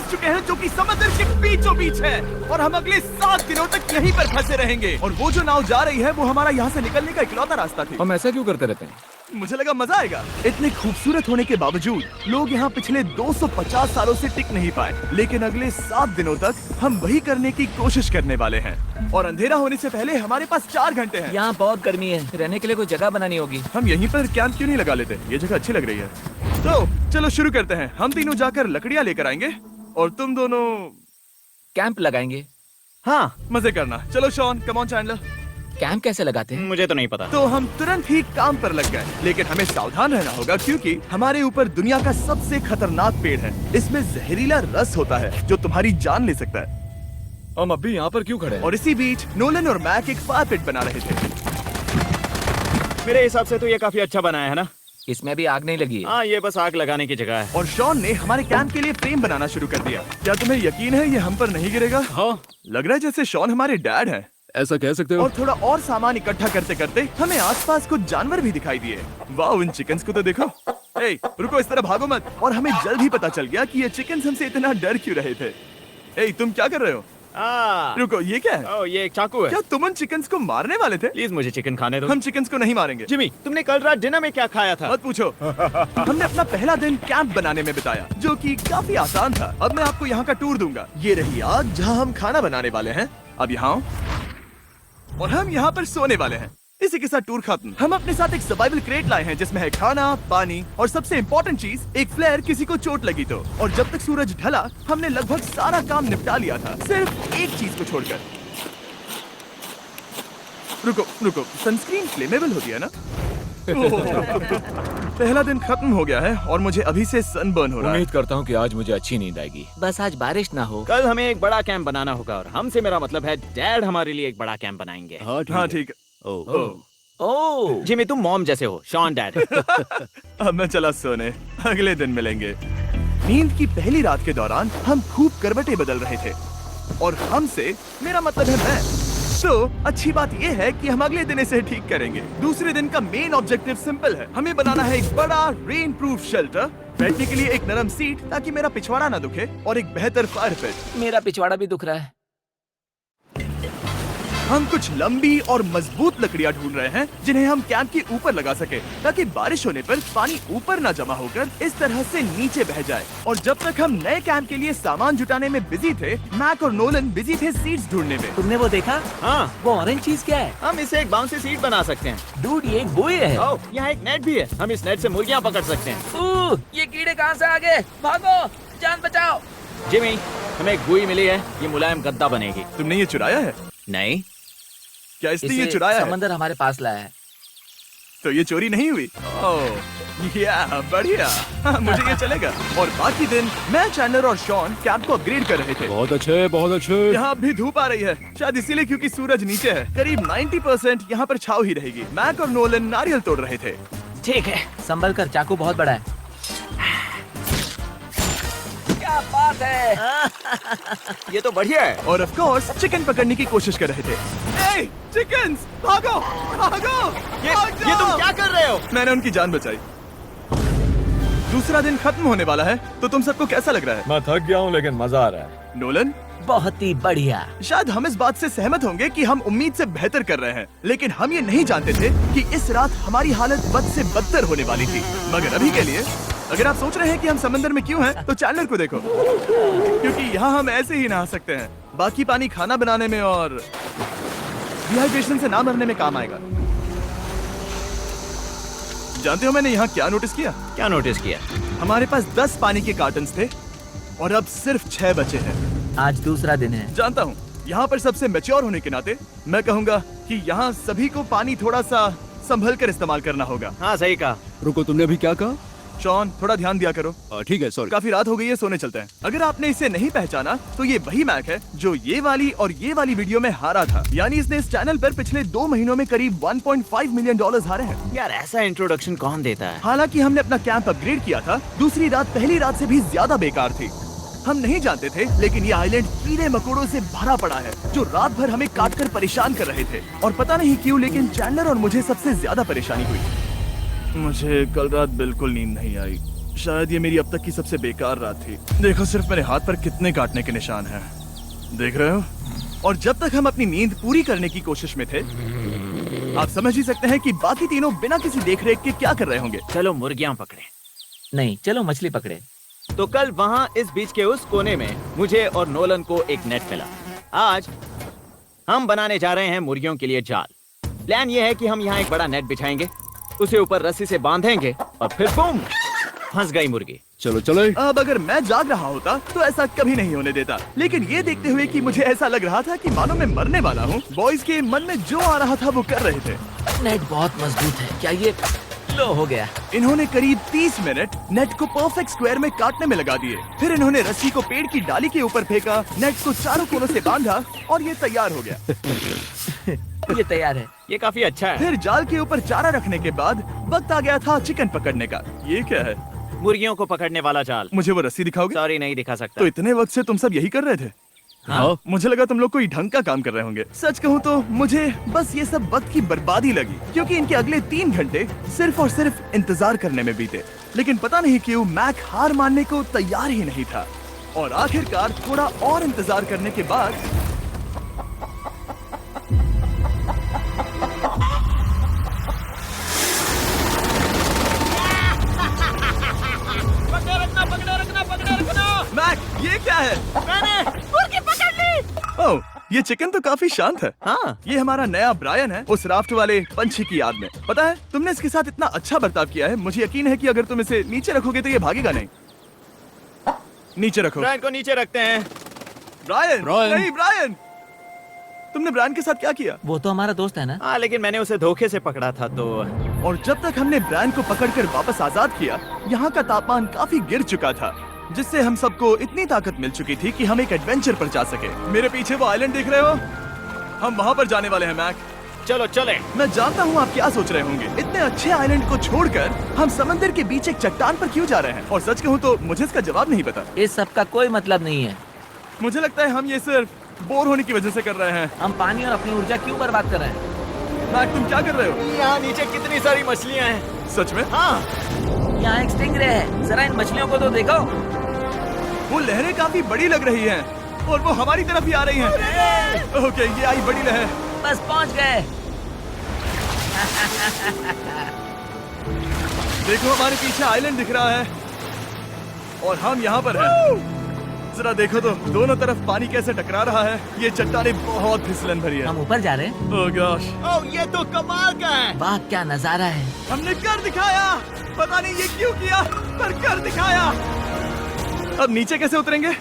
फंस चुके हैं जो कि समंदर के बीचों बीच है, और हम अगले 7 दिनों तक यहीं पर फंसे रहेंगे। और वो जो नाव जा रही है वो हमारा यहाँ से निकलने का इकलौता रास्ता थी। हम ऐसा क्यों करते रहते हैं? मुझे लगा मजा आएगा। इतने खूबसूरत होने के बावजूद लोग यहाँ पिछले 250 सालों से टिक नहीं पाए, लेकिन अगले 7 दिनों तक हम वही करने की कोशिश करने वाले हैं। और अंधेरा होने से पहले हमारे पास 4 घंटे हैं। यहाँ बहुत गर्मी है, रहने के लिए कोई जगह बनानी होगी। हम यहीं पर कैंप क्यों नहीं लगा लेते? ये जगह अच्छी लग रही है। तो चलो शुरू करते हैं। हम तीनों जाकर लकड़ियाँ लेकर आएंगे और तुम दोनों कैंप लगाएंगे। हाँ, मजे करना। चलो Shawn, come on Chandler. Camp कैसे लगाते हैं? मुझे तो नहीं पता। तो हम तुरंत ही काम पर लग गए, लेकिन हमें सावधान रहना होगा क्योंकि हमारे ऊपर दुनिया का सबसे खतरनाक पेड़ है। इसमें जहरीला रस होता है जो तुम्हारी जान ले सकता है। हम अभी यहाँ पर क्यों खड़े हैं? और इसी बीच नोलन और मैक एक फायर पिट बना रहे थे। मेरे हिसाब से तो ये काफी अच्छा बनाया है ना? इसमें भी आग नहीं लगी है। हाँ, ये बस आग लगाने की जगह है। और शॉन ने हमारे कैंप के लिए फ्रेम बनाना शुरू कर दिया। क्या तुम्हें यकीन है ये हम पर नहीं गिरेगा? हाँ, लग रहा है जैसे शॉन हमारे डैड हैं। ऐसा कह सकते हो? और थोड़ा और सामान इकट्ठा करते करते हमें आसपास कुछ जानवर भी दिखाई दिए। वाह, इन चिकन्स को तो देखो। ए, रुको, इस तरह भागो मत। और हमें जल्द ही पता चल गया कि ये चिकन्स हमसे इतना डर क्यों रहे थे। ए, तुम क्या कर रहे हो? रुको, ये क्या है? ओह, ये एक चाकू है। क्या तुम उन चिकन्स को मारने वाले थे? प्लीज मुझे चिकन खाने दो। हम चिकन्स को नहीं मारेंगे। जिमी, तुमने कल रात डिनर में क्या खाया था? मत पूछो। हमने अपना पहला दिन कैंप बनाने में बिताया, जो कि काफी आसान था। अब मैं आपको यहाँ का टूर दूंगा। ये रही आग जहाँ हम खाना बनाने वाले हैं। अब यहाँ, और हम यहाँ पर सोने वाले हैं। इसी के साथ टूर खत्म। हम अपने साथ एक सर्वाइवल क्रेट लाए हैं जिसमें है खाना, पानी और सबसे इम्पोर्टेंट चीज एक फ्लेयर, किसी को चोट लगी तो। और जब तक सूरज ढला हमने लगभग सारा काम निपटा लिया था, सिर्फ एक चीज को छोड़कर। रुको, सनस्क्रीन फ्लेमेबल होती है ना? पहला दिन खत्म हो गया है और मुझे अभी से सनबर्न हो रहा है। उम्मीद करता हूँ कि आज मुझे अच्छी नींद आएगी। बस आज बारिश ना हो। कल हमें एक बड़ा कैंप बनाना होगा, और हमसे मेरा मतलब है डैड हमारे लिए एक बड़ा कैंप बनाएंगे। हाँ ठीक है। ओह, जिमी, तुम मॉम जैसे हो, शॉन डैड। अब मैं चला सोने, अगले दिन मिलेंगे। नींद की पहली रात के दौरान हम खूब करवटें बदल रहे थे, और हमसे मेरा मतलब है मैं। तो अच्छी बात यह है कि हम अगले दिन इसे ठीक करेंगे। दूसरे दिन का मेन ऑब्जेक्टिव सिंपल है। हमें बनाना है एक बड़ा रेन प्रूफ शेल्टर, बैठने के लिए एक नरम सीट ताकि मेरा पिछवाड़ा ना दुखे, और एक बेहतर फायर पिट। मेरा पिछवाड़ा भी दुख रहा है। हम कुछ लंबी और मजबूत लकड़ियां ढूंढ रहे हैं जिन्हें हम कैंप के ऊपर लगा सके, ताकि बारिश होने पर पानी ऊपर ना जमा होकर इस तरह से नीचे बह जाए। और जब तक हम नए कैंप के लिए सामान जुटाने में बिजी थे, मैक और नोलन बिजी थे सीड्स ढूंढने में। तुमने वो देखा? हाँ, वो ऑरेंज चीज क्या है? हम इसे एक बाउंसी सीट बना सकते हैं। डूड, ये एक बुए है। ओह, यहाँ एक नेट भी है। हम इस नेट से मुर्गियाँ पकड़ सकते हैं। ये कीड़े कहाँ से आ गए? भागो, जान बचाओ। जिमी, हमें एक बुई मिली है, ये मुलायम गद्दा बनेगी। तुमने ये चुराया है? नहीं, क्या इसने ये इसे चुराया है? समंदर हमारे पास लाया है। तो ये चोरी नहीं हुई? ओह, या बढ़िया। मुझे ये चलेगा। और बाकी दिन मैं, चैंडलर और शॉन कैंप को अपग्रेड कर रहे थे। बहुत अच्छे, बहुत अच्छे। यहाँ भी धूप आ रही है, शायद इसीलिए क्योंकि सूरज नीचे है। करीब 90% यहाँ पर छाव ही रहेगी। मैक और नोलन नारियल तोड़ रहे थे। ठीक है, संभल कर, चाकू बहुत बड़ा है। क्या बात है? ये तो बढ़िया है। और ऑफ कोर्स चिकन पकड़ने की कोशिश कर रहे थे। ए, चिकन्स, भागो, भागो, ये तुम क्या कर रहे हो? मैंने उनकी जान बचाई। दूसरा दिन खत्म होने वाला है, तो तुम सबको कैसा लग रहा है? मैं थक गया हूँ लेकिन मजा आ रहा है। नोलन, बहुत ही बढ़िया। शायद हम इस बात से सहमत होंगे कि हम उम्मीद से बेहतर कर रहे हैं, लेकिन हम ये नहीं जानते थे कि इस रात हमारी हालत बद से बदतर होने वाली थी। मगर अभी के लिए, अगर आप सोच रहे हैं कि हम समंदर में क्यों हैं, तो चैंडलर को देखो, क्योंकि यहाँ हम ऐसे ही नहा सकते हैं। बाकी पानी खाना बनाने में और डिहाइड्रेशन से ना मरने में काम आएगा। जानते हो मैंने यहाँ क्या नोटिस किया? क्या नोटिस किया? हमारे पास 10 पानी के कार्टन्स थे और अब सिर्फ 6 बचे हैं। आज दूसरा दिन है। जानता हूँ, यहाँ पर सबसे मैच्योर होने के नाते मैं कहूँगा कि यहाँ सभी को पानी थोड़ा सा संभल कर इस्तेमाल करना होगा। हाँ, सही कहा। रुको, तुमने अभी क्या कहा? शॉन, थोड़ा ध्यान दिया करो। ठीक है, सॉरी। काफी रात हो गई है, सोने चलते हैं। अगर आपने इसे नहीं पहचाना तो ये वही मैक है जो ये वाली और ये वाली वीडियो में हारा था। यानी इसने इस चैनल पर पिछले 2 महीनों में करीब $1.5 मिलियन हारे हैं। यार, ऐसा इंट्रोडक्शन कौन देता है? हालांकि हमने अपना कैंप अपग्रेड किया था, दूसरी रात पहली रात से भी ज्यादा बेकार थी। हम नहीं जानते थे, लेकिन ये आइलैंड कीड़े मकोड़ों से भरा पड़ा है जो रात भर हमें काट कर परेशान कर रहे थे। और पता नहीं क्यों, लेकिन चैंडलर और मुझे सबसे ज्यादा परेशानी हुई। मुझे कल रात बिल्कुल नींद नहीं आई। शायद ये मेरी अब तक की सबसे बेकार रात थी। देखो सिर्फ मेरे हाथ पर कितने काटने के निशान हैं। देख रहे हो? और जब तक हम अपनी नींद पूरी करने की कोशिश में थे, आप समझ ही सकते हैं कि बाकी तीनों बिना किसी देखरेख के क्या कर रहे होंगे। चलो मुर्गियां पकड़े। नहीं, चलो मछली पकड़े। तो कल वहाँ इस बीच के उस कोने में मुझे और नोलन को एक नेट मिला। आज हम बनाने जा रहे हैं मुर्गियों के लिए जाल। प्लान ये है कि हम यहाँ एक बड़ा नेट बिछाएंगे, उसे ऊपर रस्सी से बांधेंगे और फिर बूम, फंस गई मुर्गी। चलो चलो। अब अगर मैं जाग रहा होता तो ऐसा कभी नहीं होने देता, लेकिन ये देखते हुए कि मुझे ऐसा लग रहा था कि मानो मैं मरने वाला हूँ, बॉयज के मन में जो आ रहा था वो कर रहे थे। नेट बहुत मजबूत है। क्या ये लो हो गया? इन्होंने करीब 30 मिनट नेट को परफेक्ट स्क्वायर में काटने में लगा दिए। फिर इन्होंने रस्सी को पेड़ की डाली के ऊपर फेंका, नेट को चारों कोनों से बांधा और ये तैयार हो गया। ये तैयार है। ये काफी अच्छा है। फिर जाल के ऊपर चारा रखने के बाद वक्त आ गया था चिकन पकड़ने का। ये क्या है? मुर्गियों को पकड़ने वाला जाल। मुझे वो रस्सी दिखाओगे? सॉरी, नहीं दिखा सकता। तो इतने वक्त से तुम सब यही कर रहे थे? हाँ। मुझे लगा तुम लोग कोई ढंग का काम कर रहे होंगे। सच कहूँ तो मुझे बस ये सब वक्त की बर्बादी लगी, क्योंकि इनके अगले 3 घंटे सिर्फ और सिर्फ इंतजार करने में बीते। लेकिन पता नहीं क्यों मैक हार मानने को तैयार ही नहीं था, और आखिरकार थोड़ा और इंतजार करने के बाद मैक, ये क्या है? मैंने मुर्गी पकड़ ली। ओह, ये चिकन तो काफी शांत है। हाँ। ये हमारा नया ब्रायन है, उस राफ्ट वाले पंछी की याद में। पता है, तुमने इसके साथ इतना अच्छा बर्ताव किया है, मुझे यकीन है कि अगर तुम इसे नीचे रखोगे तो ये भागेगा नहीं। नीचे रखो। ब्रायन को नीचे रखते हैं। Brian, Brian. नहीं ब्रायन। तुमने ब्रायन के साथ क्या किया? वो तो हमारा दोस्त है ना। हाँ, लेकिन मैंने उसे धोखे से पकड़ा था तो। और जब तक हमने ब्रायन को पकड़कर वापस आजाद किया, यहाँ का तापमान काफी गिर चुका था, जिससे हम सबको इतनी ताकत मिल चुकी थी कि हम एक एडवेंचर पर जा सके। मेरे पीछे वो आइलैंड देख रहे हो? हम वहाँ पर जाने वाले हैं मैक। चलो चले। मैं जानता हूँ आप क्या सोच रहे होंगे, इतने अच्छे आइलैंड को छोड़कर हम समंदर के बीच एक चट्टान पर क्यों जा रहे हैं? और सच कहूँ तो मुझे इसका जवाब नहीं पता। इस सब का कोई मतलब नहीं है। मुझे लगता है हम ये सिर्फ बोर होने की वजह से कर रहे हैं। हम पानी और अपनी ऊर्जा क्यों बर्बाद कर रहे हैं? मैक, तुम क्या कर रहे हो? यहाँ नीचे कितनी सारी मछलियाँ हैं। सच में? हाँ। यहाँ एक स्टिंगरे है, जरा इन मछलियों को तो देखो। वो लहरें काफी बड़ी लग रही हैं और वो हमारी तरफ ही आ रही हैं। ओके, ये आई बड़ी लहर। बस पहुँच गए। देखो हमारे पीछे आइलैंड दिख रहा है और हम यहाँ पर हैं। जरा देखो तो दोनों तरफ पानी कैसे टकरा रहा है। ये चट्टानें बहुत फिसलन भरी है। हम ऊपर जा रहे हैं। ओह गॉश, ओह, ये तो कमाल का है। वाह, क्या नजारा है। हमने कर दिखाया। पता नहीं ये क्यों किया, पर कर दिखाया। अब नीचे कैसे उतरेंगे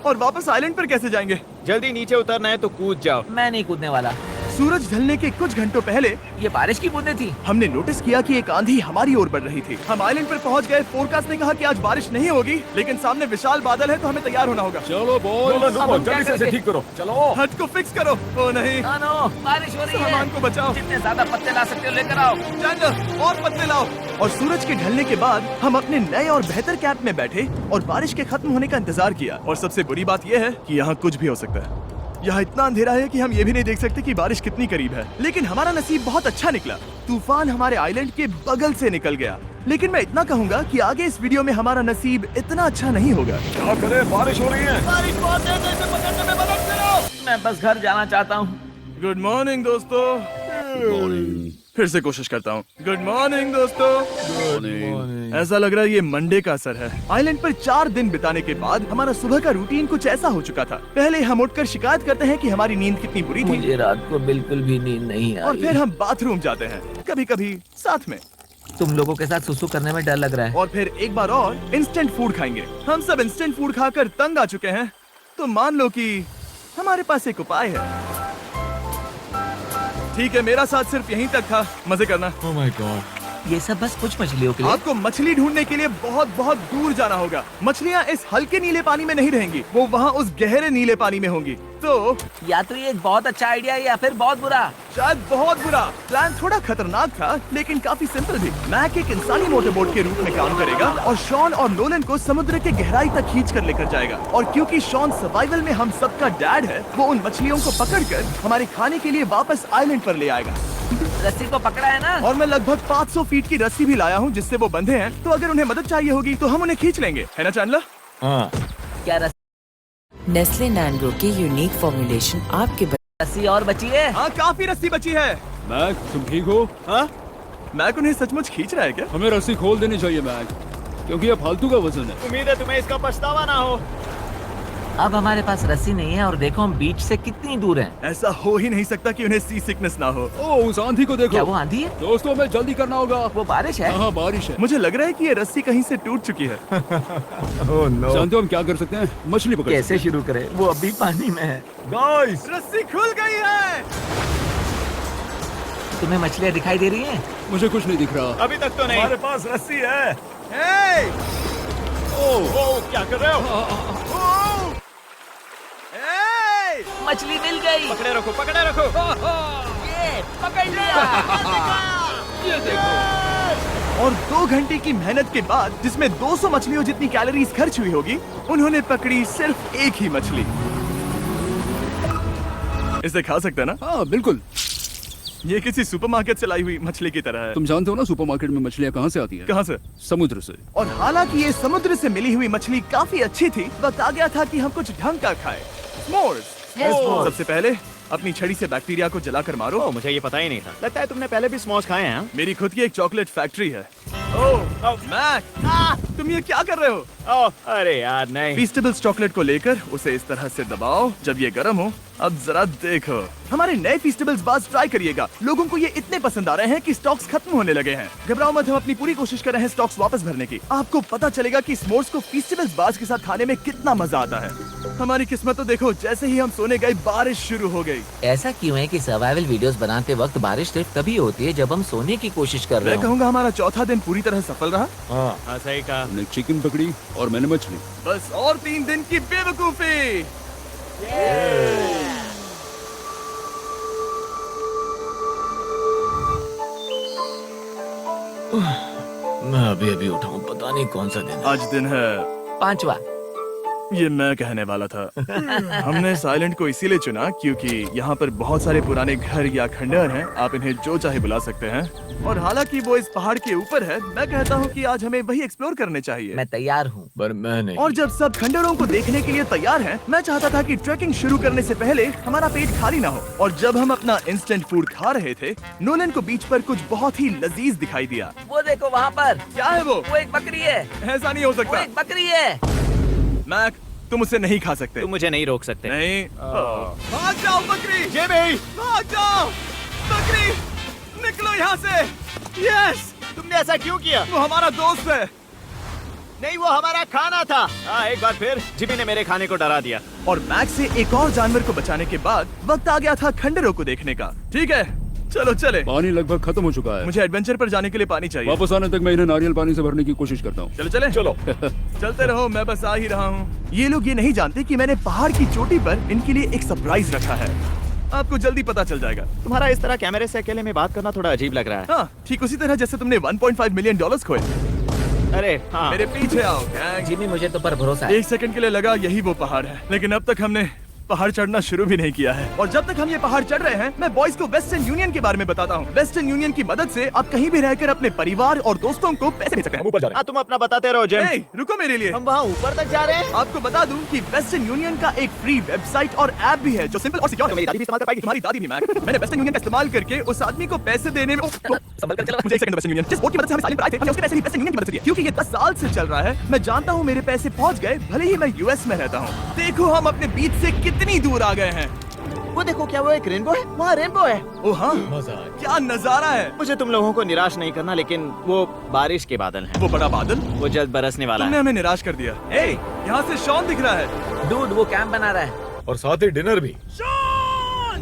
और वापस आइलैंड पर कैसे जाएंगे? जल्दी नीचे उतरना है तो कूद जाओ। मैं नहीं कूदने वाला। सूरज ढलने के कुछ घंटों पहले ये बारिश की बूंदें थी। हमने नोटिस किया कि एक आंधी हमारी ओर बढ़ रही थी। हम आइलैंड पर पहुंच गए। फोरकास्ट ने कहा कि आज बारिश नहीं होगी, लेकिन सामने विशाल बादल है तो हमें तैयार होना होगा। चलो बॉय, अब हम क्या जल्दी से इसे करेंगे? ठीक करो। चलो। हट को फिक्स करो। ओ नहीं, नो, बारिश हो रही है। सामान को बचाओ। जितने ज्यादा पत्ते ला सकते हो लेकर आओ। चैंडलर, और पत्ते लाओ। और सूरज के ढलने के बाद हम अपने नए और बेहतर कैंप में बैठे और बारिश के खत्म होने का इंतजार किया। और सबसे बुरी बात यह है कि यहाँ कुछ भी हो सकता है। यहाँ इतना अंधेरा है कि हम ये भी नहीं देख सकते कि बारिश कितनी करीब है। लेकिन हमारा नसीब बहुत अच्छा निकला। तूफान हमारे आइलैंड के बगल से निकल गया। लेकिन मैं इतना कहूँगा कि आगे इस वीडियो में हमारा नसीब इतना अच्छा नहीं होगा। क्या करें, बारिश हो रही है। बारिश बहुत तेज है, इसे पकड़ने में मदद करो। मैं बस घर जाना चाहता हूँ। गुड मॉर्निंग दोस्तों। फिर से कोशिश करता हूँ। गुड मॉर्निंग दोस्तों। ऐसा लग रहा है ये मंडे का असर है। आइलैंड पर 4 दिन बिताने के बाद हमारा सुबह का रूटीन कुछ ऐसा हो चुका था। पहले हम उठकर शिकायत करते हैं कि हमारी नींद कितनी बुरी थी, मुझे रात को बिल्कुल भी नींद नहीं और आई। फिर हम बाथरूम जाते हैं, कभी कभी साथ में, तुम लोगों के साथ सुसु करने में डर लग रहा है। और फिर एक बार और इंस्टेंट फूड खाएंगे। हम सब इंस्टेंट फूड खाकर तंग आ चुके हैं, तो मान लो कि हमारे पास एक उपाय है। ठीक है, मेरा साथ सिर्फ यहीं तक था। मजे करना। Oh my God. ये सब बस कुछ मछलियों के लिए। आपको मछली ढूंढने के लिए बहुत बहुत दूर जाना होगा। मछलियाँ इस हल्के नीले पानी में नहीं रहेंगी, वो वहाँ उस गहरे नीले पानी में होंगी। तो या तो ये एक बहुत अच्छा आइडिया है या फिर बहुत बुरा। शायद बहुत बुरा। प्लान थोड़ा खतरनाक था, लेकिन काफी सिंपल भी। मैक एक इंसानी मोटरबोट के रूप में काम करेगा और शॉन और नोलन को समुद्र के गहराई तक खींच कर लेकर जाएगा। और क्योंकि शॉन सर्वाइवल में हम सबका डैड है, वो उन मछलियों को पकड़कर हमारे खाने के लिए वापस आइलैंड पर ले आएगा। रस्सी को पकड़ा है ना? और मैं लगभग 500 फीट की रस्सी भी लाया हूँ जिससे वो बंधे हैं, तो अगर उन्हें मदद चाहिए होगी तो हम उन्हें खींच लेंगे, है ना चैंडलर? हाँ। क्या नेस्ले नैनग्रो की यूनिक फॉर्मुलेशन आपके रस्सी और बची है? हाँ, काफी रस्सी बची है। मैक, तुम ठीक हो? हाँ, मैक उन्हें सचमुच खींच रहा है क्या? हमें रस्सी खोल देनी चाहिए मैक, क्योंकि ये फालतू का वजन है। उम्मीद है तुम्हें इसका पछतावा ना हो। अब हमारे पास रस्सी नहीं है और देखो हम बीच से कितनी दूर हैं। ऐसा हो ही नहीं सकता कि उन्हें सी सिकनेस ना हो। ओ, उस आंधी को देखो। क्या वो आंधी है? दोस्तों, हमें जल्दी करना होगा। वो बारिश है? हाँ, बारिश है। मुझे लग रहा है कि ये रस्सी कहीं से टूट चुकी है। जानते हो हम क्या कर सकते हैं? मछली पकड़ कैसे सकते शुरू करें? वो अभी पानी में है। गाइस, रस्सी खुल गई है। तुम्हें मछलियाँ दिखाई दे रही हैं? हैं। मुझे कुछ नहीं दिख रहा। अभी तक तो नहीं। हमारे पास रस्सी है। हे! ओ, क्या कर रहे हो? हे! मछली मिल गई। पकड़े रखो, पकड़े रखो। ये पकड़ लिया। ये देखो। और 2 घंटे की मेहनत के बाद, जिसमें 200 मछलियों जितनी कैलोरीज खर्च हुई होगी, उन्होंने पकड़ी सिर्फ एक ही मछली। इसे खा सकते हैं ना? हाँ, बिल्कुल। ये किसी सुपरमार्केट से लाई हुई मछली की तरह है। तुम जानते हो ना सुपरमार्केट में मछलियाँ कहाँ से आती है? कहाँ से? समुद्र से। और हालांकि ये समुद्र से मिली हुई मछली काफी अच्छी थी, वक्त आ गया था कि हम कुछ ढंग का खाएं। s'mores। सबसे पहले अपनी छड़ी से बैक्टीरिया को जलाकर मारो। ओ, मुझे ये पता ही नहीं था। लगता है तुमने पहले भी स्मोस खाए हैं। हाँ? मेरी खुद की एक चॉकलेट फैक्ट्री है। मैक, तुम ये क्या कर रहे हो? ओ, अरे यार नहीं। फीस्टेबल्स चॉकलेट को लेकर उसे इस तरह से दबाओ जब ये गर्म हो। अब जरा देखो, हमारे नए फीस्टेबल्स बार्स ट्राई करिएगा। लोगों को ये इतने पसंद आ रहे हैं कि स्टॉक्स खत्म होने लगे हैं। घबराओ मत, हम अपनी पूरी कोशिश कर रहे हैं स्टॉक्स वापस भरने की। आपको पता चलेगा कि s'mores को फीस्टेबल्स बार्स के साथ खाने में कितना मजा आता है। हमारी किस्मत तो देखो, जैसे ही हम सोने गए बारिश शुरू हो गई। ऐसा क्यों है कि सर्वाइवल वीडियोस बनाते वक्त बारिश सिर्फ तभी होती है जब हम सोने की कोशिश कर रहे मैं हो? कहूँगा हमारा चौथा दिन पूरी तरह सफल रहा। हाँ, सही कहा। हमने चिकन पकड़ी और मैंने मछली। बस और 3 दिन की बेवकूफी। मैं अभी अभी उठा हूँ, पता नहीं कौन सा दिन है। आज दिन है 5वां। ये मैं कहने वाला था। हमने इस आइलैंड को इसीलिए चुना क्योंकि यहाँ पर बहुत सारे पुराने घर या खंडहर हैं। आप इन्हें जो चाहे बुला सकते हैं। और हालांकि वो इस पहाड़ के ऊपर है, मैं कहता हूँ कि आज हमें वही एक्सप्लोर करने चाहिए। मैं तैयार हूँ। पर मैं नहीं। और जब सब खंडहरों को देखने के लिए तैयार हैं, मैं चाहता था कि ट्रैकिंग शुरू करने से पहले हमारा पेट खाली ना हो। और जब हम अपना इंस्टेंट फूड खा रहे थे, नोलन को बीच पर कुछ बहुत ही लजीज दिखाई दिया। वो देखो वहाँ पर। क्या है वो? वो एक बकरी है। ऐसा नहीं हो वो सकता। एक बकरी है। मैक, तुम उसे नहीं खा सकते। तुम मुझे नहीं रोक सकते। नहीं। भाग जाओ बकरी। ये भी। भाग जाओ बकरी, निकलो यहाँ से। यस, तुमने ऐसा क्यों किया? वो हमारा दोस्त है। नहीं, वो हमारा खाना था। हाँ, एक बार फिर जिमी ने मेरे खाने को डरा दिया। और मैक से एक और जानवर को बचाने के बाद वक्त आ गया था खंडहरों को देखने का। ठीक है, चलो चले। पानी लगभग खत्म हो चुका है। मुझे एडवेंचर पर जाने के लिए पानी चाहिए। वापस आने तक मैं इन्हें नारियल पानी से भरने की कोशिश करता हूँ। चलो चले। चलो। चलते रहो, मैं बस आ ही रहा हूँ। ये लोग ये नहीं जानते कि मैंने पहाड़ की चोटी पर इनके लिए एक सरप्राइज रखा है। आपको जल्दी पता चल जाएगा। तुम्हारा इस तरह कैमरे से अकेले में बात करना थोड़ा अजीब लग रहा है। हाँ, ठीक उसी तरह जैसे तुमने $1.5 मिलियन खोए। अरे हाँ। मेरे पीछे आओ गैंग। जिमी, मुझे तो पर भरोसा है। 1 सेकंड के लिए लगा यही वो पहाड़ है, लेकिन अब तक हमने पहाड़ चढ़ना शुरू भी नहीं किया है। और जब तक हम ये पहाड़ चढ़ रहे हैं, मैं बॉयज को वेस्टर्न यूनियन के बारे में बताता हूँ। वेस्टर्न यूनियन की मदद से आप कहीं भी रहकर अपने परिवार और दोस्तों को पैसे भेज सकते हैं। ऊपर जा रहे हाँ, तुम अपना बताते रहो जिम। Hey, रुको मेरे लिए। हम वहाँ ऊपर तक जा रहे हैं। आपको बता दूं कि वेस्टर्न यूनियन का एक फ्री वेबसाइट और ऐप भी है जो सिंपल और सिक्योर है। मेरी दादी भी इस्तेमाल कर पाएगी, तुम्हारी दादी भी। मैंने वेस्टर्न यूनियन का इस्तेमाल करके उस आदमी को पैसे देने में संभल कर चला। मुझे 1 सेकंड। वेस्टर्न यूनियन जिस बोट की मदद से हमें सालिम पर आए थे, हमने उसके पैसे भी वेस्टर्न यूनियन की मदद से दिए। क्योंकि ये 10 साल से चल रहा है, मैं जानता हूँ मेरे पैसे पहुँच गए, भले ही मैं यूएस में रहता हूँ। देखो हम अपने बीच से कितनी दूर आ गए हैं। वो देखो, क्या वो एक रेनबो है? वहाँ रेनबो है। ओ हाँ, क्या नजारा है। मुझे तुम लोगों को निराश नहीं करना, लेकिन वो बारिश के बादल हैं। वो बड़ा बादल, वो जल्द बरसने वाला तुमने है। हमें निराश कर दिया। ए, यहाँ से शॉन दिख रहा है। डूड, वो कैंप बना रहा है। और साथ ही डिनर भी। शॉन!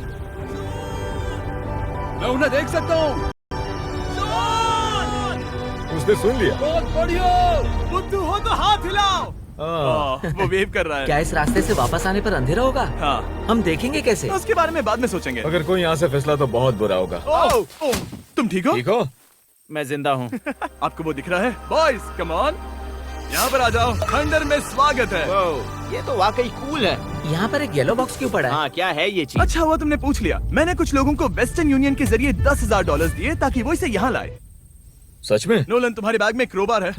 मैं उन्हें देख सकता हूँ। शॉन! उसने सुन लिया। बहुत बढ़िया। बुद्धू हो तो हाथ हिलाओ। वो वेव कर रहा है। क्या इस रास्ते से वापस आने पर अंधेरा होगा? हाँ, हम देखेंगे कैसे? उसके बारे में बाद में सोचेंगे। अगर कोई यहाँ से फिसला तो बहुत बुरा होगा। ओ, तुम ठीक हो? ठीक हो? मैं जिंदा हूँ। आपको वो दिख रहा है? बॉयज कम ऑन, यहाँ पर आ जाओ। खंडर में स्वागत है। ये तो वाकई कूल है। यहाँ पर एक येलो बॉक्स क्यों पड़ा है? हाँ, क्या है ये चीज? अच्छा हुआ तुमने पूछ लिया। मैंने कुछ लोगों को वेस्टर्न यूनियन के जरिए $10,000 दिए ताकि वो इसे यहाँ लाए। सच में? नोलन, तुम्हारे बैग में क्रोबार है।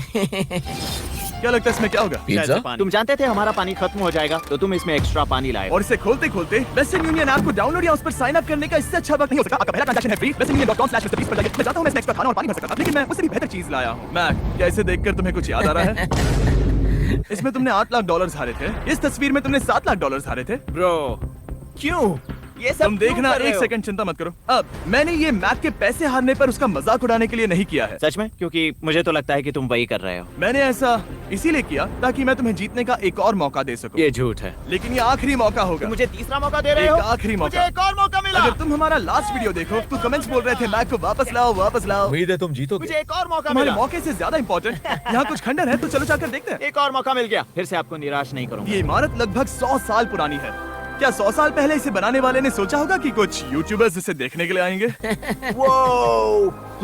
क्या लगता है इसमें क्या होगा? पिज्जा? तुम जानते थे हमारा पानी खत्म हो जाएगा, तो तुम इसमें एक्स्ट्रा पानी लाए। और इसे खोलते खोलते वेस्टर्न यूनियन ऐप को डाउनलोड या उस पर साइन अप करने का इससे अच्छा वक्त नहीं हो सकता। आपका पहला ट्रांजैक्शन है फ्री। westernunion.com/mrbeast पर जाइए। मैं चाहता हूँ मैं इसमें एक्स्ट्रा खाना और पानी भर सकता था, लेकिन मैं उससे भी बेहतर चीज लाया हूँ। मैक, क्या इसे देखकर तुम्हें कुछ याद आ रहा है? इसमें तुमने $8 लाख हारे थे। इस तस्वीर में तुमने $7 लाख हारे थे। ब्रो, क्यों? ये सब तुम देखना, क्यों कर रहे एक हो? सेकंड चिंता मत करो। अब मैंने ये मैक के पैसे हारने पर उसका मजाक उड़ाने के लिए नहीं किया है। सच में? क्योंकि मुझे तो लगता है कि तुम वही कर रहे हो। मैंने ऐसा इसीलिए किया ताकि मैं तुम्हें जीतने का एक और मौका दे सकूं। ये झूठ है। लेकिन ये आखिरी मौका होगा। मुझे तीसरा मौका दे रहे हो? एक आखिरी मौका। मुझे एक और मौका मिला। अगर तुम हमारा लास्ट वीडियो देखो तो कमेंट्स बोल रहे थे मैक को वापस लाओ, वापस लाओ। उम्मीद है तुम जीतोगे। मुझे एक और मौका तुम्हारे मिला। मौके से ज्यादा इंपॉर्टेंट यहाँ कुछ खंडर है, तो चलो जाकर देखते हैं। एक और मौका मिल गया। फिर से आपको निराश नहीं करूंगा। ये इमारत लगभग 100 साल पुरानी है। क्या 100 साल पहले इसे बनाने वाले ने सोचा होगा कि कुछ यूट्यूबर्स इसे देखने के लिए आएंगे?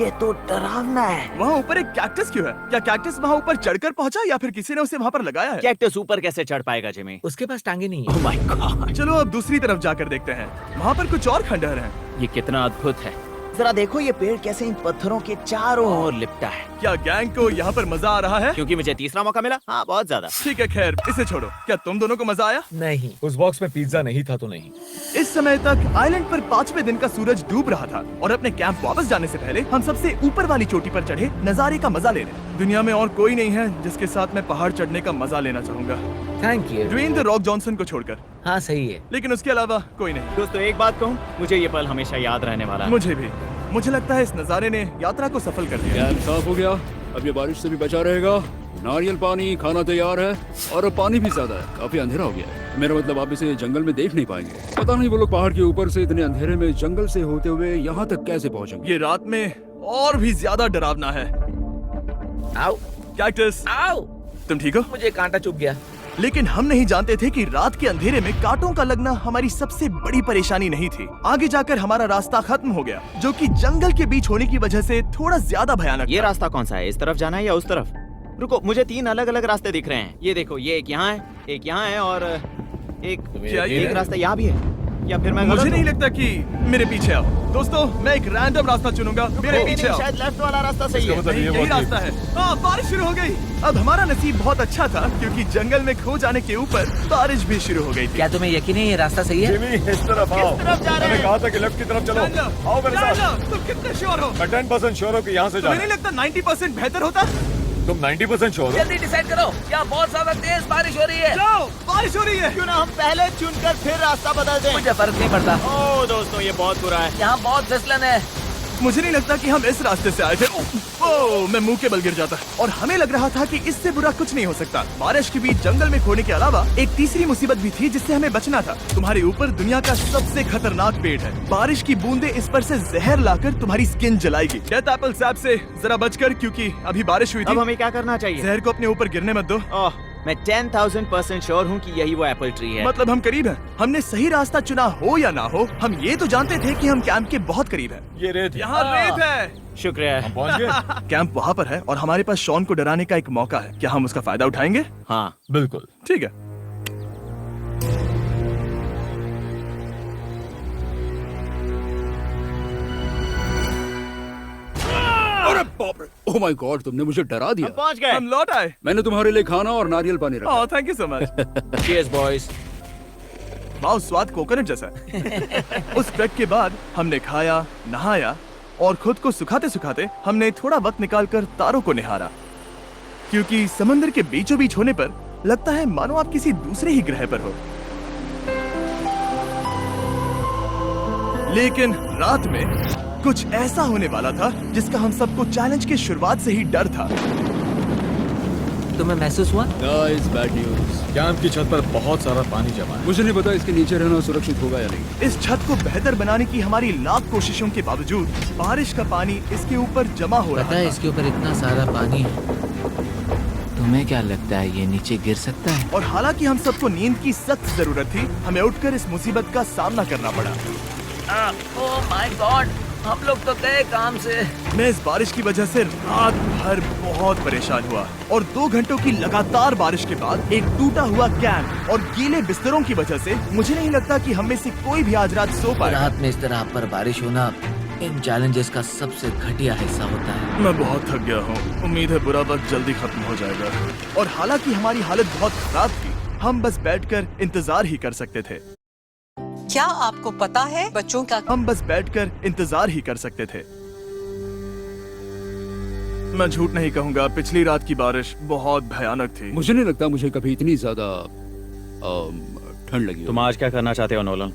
ये तो डरावना है। वहाँ ऊपर एक कैक्टस क्यों है? क्या कैक्टस वहाँ ऊपर चढ़कर पहुँचा या फिर किसी ने उसे वहाँ पर लगाया है? कैक्टस ऊपर कैसे चढ़ पाएगा जिमी? उसके पास टांगे नहीं है। ओह माय गॉड, चलो अब दूसरी तरफ जाकर देखते हैं। वहाँ पर कुछ और खंडहर हैं। ये कितना अद्भुत है। जरा देखो ये पेड़ कैसे इन पत्थरों के चारों ओर लिपटा है। क्या गैंग को यहाँ पर मजा आ रहा है? क्योंकि मुझे तीसरा मौका मिला। हाँ, बहुत ज्यादा। ठीक है, खैर इसे छोड़ो। क्या तुम दोनों को मजा आया? नहीं। उस बॉक्स में पिज्जा नहीं था तो नहीं। इस समय तक आइलैंड पर 5वें दिन का सूरज डूब रहा था और अपने कैंप वापस जाने से पहले हम सबसे ऊपर वाली चोटी पर चढ़े नजारे का मजा ले रहे। दुनिया में और कोई नहीं है जिसके साथ मैं पहाड़ चढ़ने का मजा लेना चाहूंगा, thank you. Dwayne the Rock Johnson को छोड़कर। हाँ सही है। लेकिन उसके अलावा कोई नहीं। दोस्तों, एक बात कहूँ, मुझे ये पल हमेशा याद रहने वाला है। मुझे भी। मुझे लगता है इस नजारे ने यात्रा को सफल कर दिया। कैंप साफ हो गया, अब ये बारिश से भी बचा रहेगा। नारियल पानी, खाना तैयार है और अब पानी भी ज्यादा है। काफी अंधेरा हो गया है। मेरा मतलब आप इसे जंगल में देख नहीं पाएंगे। पता नहीं वो लोग पहाड़ के ऊपर से इतने अंधेरे में जंगल से होते हुए यहाँ तक कैसे पहुँचेंगे। ये रात में और भी ज्यादा डरावना है। आओ कैक्टस, आओ। तुम ठीक हो? मुझे कांटा चुभ गया। लेकिन हम नहीं जानते थे कि रात के अंधेरे में कांटों का लगना हमारी सबसे बड़ी परेशानी नहीं थी। आगे जाकर हमारा रास्ता खत्म हो गया, जो कि जंगल के बीच होने की वजह से थोड़ा ज्यादा भयानक ये था। रास्ता कौन सा है? इस तरफ जाना है या उस तरफ? रुको, मुझे 3 अलग अलग रास्ते दिख रहे हैं। ये देखो, ये एक यहाँ है, एक यहाँ है और एक क्या ये एक रास्ता यहाँ भी है। या फिर मैं मुझे गलत नहीं हूँ? लगता कि मेरे पीछे आओ। दोस्तों, मैं एक रैंडम रास्ता चुनूंगा। मेरे नहीं, पीछे नहीं, आओ। शायद लेफ्ट वाला रास्ता सही है। नहीं, यही रास्ता है। हाँ, बारिश शुरू हो गई। अब हमारा नसीब बहुत अच्छा था क्योंकि जंगल में खो जाने के ऊपर बारिश भी शुरू हो गई थी। क्या तुम्हें यकीन है ये रास्ता सही है? जिमी, इस तरफ आओ। किस तरफ जा रहे मैंने हैं? कहा था कि लेफ्ट की तरफ चलो। आओ मेरे साथ। तुम कितने श्योर हो? मैं 10% श्योर हूँ कि यहाँ से तुम्हें जाना। नहीं लगता 90% बेहतर होता? तुम 90% श्योर हो? जल्दी डिसाइड करो। क्या बहुत ज्यादा तेज बारिश हो रही है? जाओ, बारिश हो रही है। क्यों ना हम पहले चुनकर फिर रास्ता बदल दें? मुझे फर्क नहीं पड़ता। ओह दोस्तों, ये बहुत बुरा है। यहाँ बहुत फिसलन है। मुझे नहीं लगता कि हम इस रास्ते से आए थे। ओह, मैं मुंह के बल गिर जाता। और हमें लग रहा था कि इससे बुरा कुछ नहीं हो सकता। बारिश के बीच जंगल में खोने के अलावा एक तीसरी मुसीबत भी थी जिससे हमें बचना था। तुम्हारे ऊपर दुनिया का सबसे खतरनाक पेड़ है। बारिश की बूंदें इस पर से जहर लाकर तुम्हारी स्किन जलाएगी। डेथ एप्पल सैप से जरा बचकर, क्योंकि अभी बारिश हुई अब थी। हमें क्या करना चाहिए? जहर को अपने ऊपर गिरने मत दो। ओह, मैं 10,000% श्योर हूँ कि यही वो एप्पल ट्री है। मतलब हम करीब हैं। हमने सही रास्ता चुना हो या ना हो, हम ये तो जानते थे कि हम कैंप के बहुत करीब हैं। ये रेत है। यहाँ रेत है। शुक्रिया। हम पहुँच गए। कैंप वहाँ पर है और हमारे पास शॉन को डराने का एक मौका है। क्या हम उसका फायदा उठाएंगे? हाँ, बिल्कुल। ठीक है। अरे बाप रे, ओह माय गॉड, तुमने मुझे डरा दिया। हम पहुँच गए। हम लौट आए। मैंने तुम्हारे लिए खाना और नारियल पानी रखा। Oh, thank you so much. Cheers boys. वाह, स्वाद कोकोनट जैसा है। उस ट्रैक के बाद हमने खाया, नहाया और खुद को सुखाते सुखाते हमने थोड़ा वक्त निकालकर तारों को निहारा, क्योंकि समंदर के बीचों बीच होने पर लगता है मानो आप किसी दूसरे ही ग्रह पर हो। लेकिन रात में कुछ ऐसा होने वाला था जिसका हम सबको चैलेंज के शुरुआत से ही डर था। तुम्हें महसूस हुआ? Guys, bad news. कैंप की छत पर बहुत सारा पानी जमा है। मुझे नहीं पता इसके नीचे रहना सुरक्षित होगा या नहीं। इस छत को बेहतर बनाने की हमारी लाख कोशिशों के बावजूद बारिश का पानी इसके ऊपर जमा हो रहा पता है था। इसके ऊपर इतना सारा पानी है। तुम्हें क्या लगता है ये नीचे गिर सकता है? और हालांकि हम सबको नींद की सख्त जरूरत थी, हमें उठकर इस मुसीबत का सामना करना पड़ा। ओह माय गॉड, हम लोग तो गए काम से। मैं इस बारिश की वजह से रात भर बहुत परेशान हुआ और 2 घंटों की लगातार बारिश के बाद एक टूटा हुआ कैंप और गीले बिस्तरों की वजह से मुझे नहीं लगता कि हम में से कोई भी आज रात सो पाएगा। रात में इस तरह पर बारिश होना इन चैलेंजेस का सबसे घटिया हिस्सा होता है। मैं बहुत थक गया हूँ। उम्मीद है बुरा वक्त जल्दी खत्म हो जाएगा। और हालांकि हमारी हालत बहुत खराब थी, हम बस बैठकर इंतजार ही कर सकते थे। क्या आपको पता है बच्चों का हम बस बैठकर इंतजार ही कर सकते थे। मैं झूठ नहीं कहूँगा, पिछली रात की बारिश बहुत भयानक थी। मुझे नहीं लगता मुझे कभी इतनी ज्यादा ठंड लगी हो। तुम आज क्या करना चाहते हो नोलन?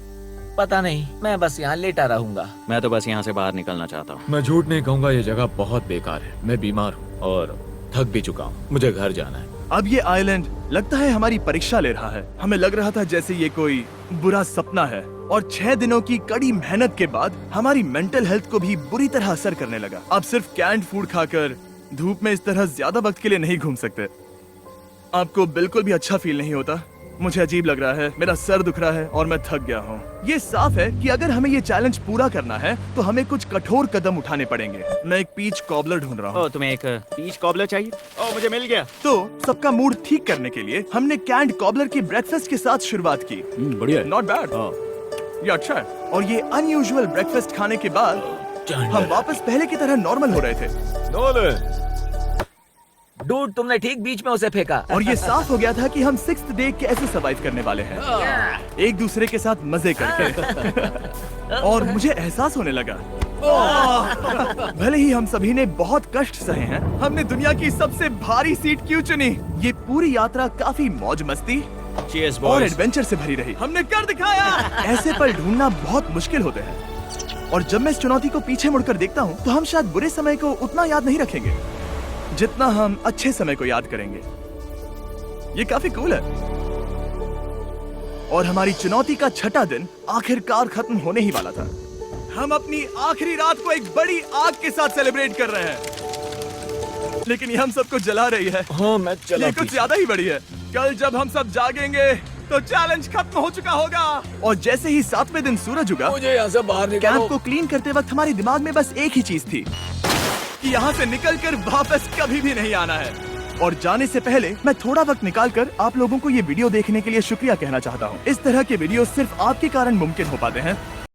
पता नहीं, मैं बस यहाँ लेटा रहूंगा। मैं तो बस यहाँ से बाहर निकलना चाहता हूँ। मैं झूठ नहीं कहूंगा, ये जगह बहुत बेकार है। मैं बीमार हूँ और थक भी चुका हूँ। मुझे घर जाना है। अब ये आइलैंड लगता है हमारी परीक्षा ले रहा है। हमें लग रहा था जैसे ये कोई बुरा सपना है और 6 दिनों की कड़ी मेहनत के बाद हमारी मेंटल हेल्थ को भी बुरी तरह असर करने लगा। अब सिर्फ कैंड फूड खाकर धूप में इस तरह ज्यादा वक्त के लिए नहीं घूम सकते। आपको बिल्कुल भी अच्छा फील नहीं होता? मुझे अजीब लग रहा है, मेरा सर दुख रहा है और मैं थक गया हूँ। ये साफ है कि अगर हमें ये चैलेंज पूरा करना है तो हमें कुछ कठोर कदम उठाने पड़ेंगे। मैं एक पीच कॉबलर ढूंढ रहा हूँ। ओ, तुम्हें एक पीच कॉबलर चाहिए? ओ, मुझे मिल गया। तो सबका मूड ठीक करने के लिए हमने कैंड कॉबलर के ब्रेकफास्ट के साथ शुरुआत की। बढ़िया है। नॉट बैड, ये अच्छा है। और ये अनयूजुअल ब्रेकफास्ट खाने के बाद हम वापस पहले की तरह नॉर्मल हो रहे थे। नोलन, डूड, तुमने ठीक बीच में उसे फेंका। और ये साफ हो गया था कि हम 6th डे कैसे सर्वाइव करने वाले हैं, एक दूसरे के साथ मजे करके। और मुझे एहसास होने लगा, भले ही हम सभी ने बहुत कष्ट सहे हैं, हमने दुनिया की सबसे भारी सीट क्यों चुनी। ये पूरी यात्रा काफी मौज मस्ती Cheers, और boys. एडवेंचर से भरी रही। हमने कर दिखाया। ऐसे पल ढूंढना बहुत मुश्किल होते हैं और जब मैं इस चुनौती को पीछे मुड़कर देखता हूँ तो हम शायद बुरे समय को उतना याद नहीं रखेंगे जितना हम अच्छे समय को याद करेंगे। ये काफी कूल है। और हमारी चुनौती का 6ठा दिन आखिरकार खत्म होने ही वाला था। हम अपनी आखिरी रात को एक बड़ी आग के साथ सेलिब्रेट कर रहे हैं, लेकिन ये हम सबको जला रही है। हाँ मैं चला। ये कुछ ज्यादा ही बड़ी है। कल जब हम सब जागेंगे तो चैलेंज खत्म हो चुका होगा। और जैसे ही 7वें दिन सूरज उगा, मुझे यहाँ से बाहर कैंप निकालो। को क्लीन करते वक्त हमारे दिमाग में बस एक ही चीज थी कि यहाँ से निकलकर वापस कभी भी नहीं आना है। और जाने से पहले मैं थोड़ा वक्त निकालकर आप लोगों को ये वीडियो देखने के लिए शुक्रिया कहना चाहता हूँ। इस तरह के वीडियो सिर्फ आपके कारण मुमकिन हो पाते हैं।